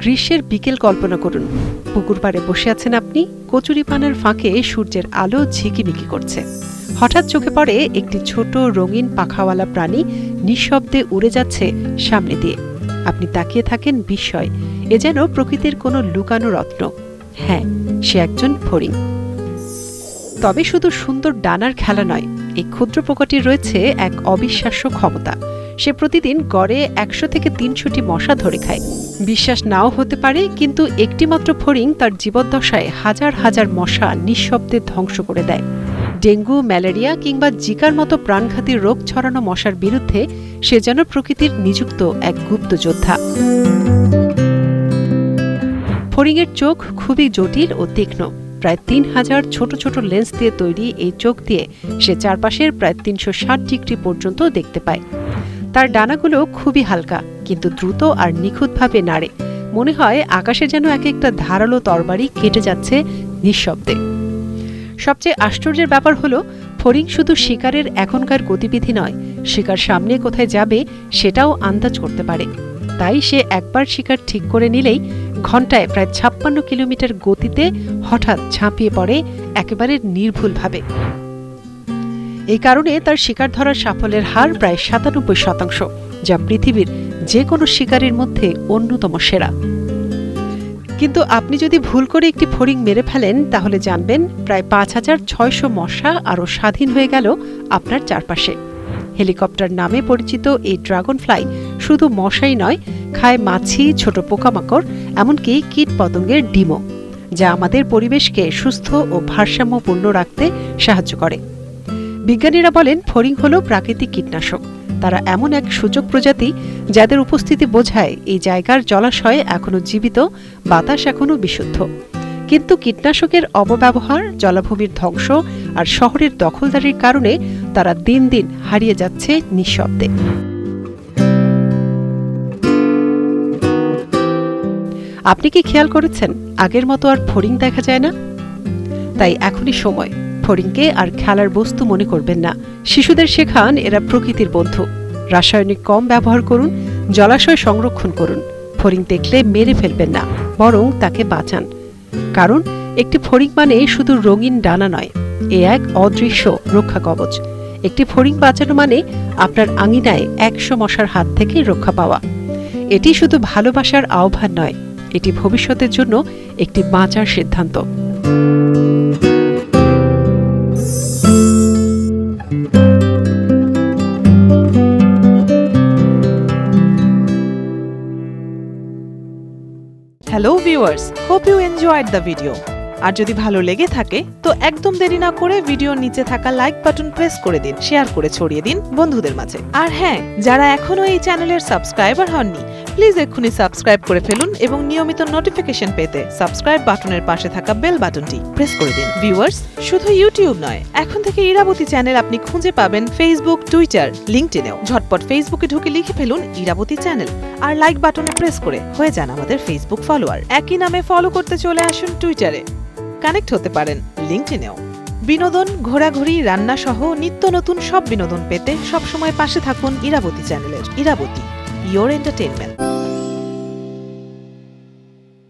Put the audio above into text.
গ্রীষ্মের বিকেল কল্পনা করুন। পুকুর পাড়ে বসে আছেন আপনি, কচুরিপানার ফাঁকে সূর্যের আলো ঝিকিমিকি করছে। হঠাৎ চোখে পড়ে একটি ছোট রঙিন পাখাওয়ালা প্রাণী নিঃশব্দে উড়ে যাচ্ছে সামনে দিয়ে। আপনি তাকিয়ে থাকেন বিস্ময়। এ যেন প্রকৃতির কোনো লুকানো রত্ন। হ্যাঁ, সে একজন ফড়িং। তবে শুধু সুন্দর ডানার খেলা নয়, এই ক্ষুদ্র পোকাটির রয়েছে এক অবিশ্বাস্য ক্ষমতা। সে প্রতিদিন গড়ে 100 থেকে 300টি মশা ধরে খায়। বিশ্বাস নাও হতে পারে, কিন্তু একটিমাত্র ফড়িং তার জীবদ্দশায় হাজার হাজার মশা নিঃশব্দে ধ্বংস করে দেয়। ডেঙ্গু, ম্যালেরিয়া কিংবা জিকার মতো প্রাণঘাতী রোগ ছড়ানো মশার বিরুদ্ধে সে যেন প্রকৃতির নিযুক্ত এক গুপ্ত যোদ্ধা। ফড়িংয়ের চোখ খুবই জটিল ও তীক্ষ্ণ। প্রায় 3000 ছোট ছোট লেন্স দিয়ে তৈরি এই চোখ দিয়ে সে চারপাশের প্রায় 360 ডিগ্রি পর্যন্ত দেখতে পায়। তার ডানাগুলো খুবই হালকা, কিন্তু দ্রুত আর নিখুঁতভাবে নাড়ে। মনে হয় আকাশে যেন এক একটা ধারালো তরবারি কেটে যাচ্ছে নিঃশব্দে। সবচেয়ে আশ্চর্যের ব্যাপার হলো, ফড়িং শুধু শিকারের এখনকার গতিবিধি নয়, শিকার সামনে কোথায় যাবে সেটাও আন্দাজ করতে পারে। তাই সে একবার শিকার ঠিক করে নিলেই ঘণ্টায় প্রায় 56 কিলোমিটার গতিতে হঠাৎ ঝাঁপিয়ে পড়ে একেবারে নির্ভুলভাবে। এই কারণে তার শিকার ধরার সাফল্যের হার প্রায় 97%, যা পৃথিবীর যে কোনো শিকারের মধ্যে অন্যতম সেরা। কিন্তু আপনি যদি ভুল করে একটি ফড়িং মেরে ফেলেন, তাহলে জানবেন প্রায় 5600 মশা আরও স্বাধীন হয়ে গেল আপনার চারপাশে। হেলিকপ্টার নামে পরিচিত এই ড্রাগন ফ্লাই শুধু মশাই নয়, খায় মাছি, ছোট পোকামাকড়, এমনকি কীট পতঙ্গের ডিমও, যা আমাদের পরিবেশকে সুস্থ ও ভারসাম্যপূর্ণ রাখতে সাহায্য করে। বিজ্ঞানীরা বলেন, ফড়িং হল প্রাকৃতিক কীটনাশক। তারা এমন এক সূচক প্রজাতি যাদের উপস্থিতি বোঝায় এই জায়গার জলাশয় এখনো জীবিত, বাতাস এখনো বিশুদ্ধ। কিন্তু কীটনাশকের অপব্যবহার, জলাভূমির ধ্বংস আর শহরের দখলদারির কারণে তারা দিন দিন হারিয়ে যাচ্ছে নিঃশব্দে। আপনি কি খেয়াল করেছেন, আগের মতো আর ফড়িং দেখা যায় না? তাই এখনই সময়, ফড়িংকে আর খেলার বস্তু মনে করবেন না। শিশুদের শেখান এরা প্রকৃতির বন্ধু। রাসায়নিক কম ব্যবহার করুন, জলাশয় সংরক্ষণ করুন। ফড়িং দেখলে মেরে ফেলবেন না, বরং তাকে বাঁচান। কারণ একটি ফড়িং মানে শুধু রঙিন ডানা নয়, এ এক অদৃশ্য রক্ষা কবচ। একটি ফড়িং বাঁচানো মানে আপনার আঙিনায় 100 মশার হাত থেকে রক্ষা পাওয়া। এটি শুধু ভালোবাসার আহ্বান নয়, এটি ভবিষ্যতের জন্য একটি বাঁচার সিদ্ধান্ত। Hello viewers, hope you enjoyed the video. আর যদি ভালো লেগে থাকে তো একদম দেরি না করে ভিডিওর নিচে থাকা লাইক বাটন প্রেস করে দিন, শেয়ার করে ছড়িয়ে দিন বন্ধুদের মাঝে। আর হ্যাঁ, যারা এখনো এই চ্যানেলের সাবস্ক্রাইবার হননি, প্লিজ এক্ষুনি সাবস্ক্রাইব করে ফেলুন এবং নিয়মিত নোটিফিকেশন পেতে সাবস্ক্রাইব বাটনের পাশে থাকা বেল বাটনটি প্রেস করে দিন। ভিউয়ার্স, শুধু ইউটিউব নয়, এখন থেকে ইরাবতী চ্যানেল আপনি খুঁজে পাবেন ফেসবুক, টুইটার, লিঙ্কডইনেও। ঝটপট ফেসবুকে ঢুকে লিখে ফেলুন ইরাবতী চ্যানেল, আর লাইক বাটনে প্রেস করে হয়ে যান আমাদের ফেসবুক ফলোয়ার। একই নামে ফলো করতে চলে আসুন টুইটারে, কানেক্ট হতে পারেন লিঙ্কডইনেও। বিনোদন, ঘোরাঘুরি, রান্না সহ নিত্য নতুন সব বিনোদন পেতে সবসময় পাশে থাকুন ইরাবতী চ্যানেলের। Irabati, your entertainment.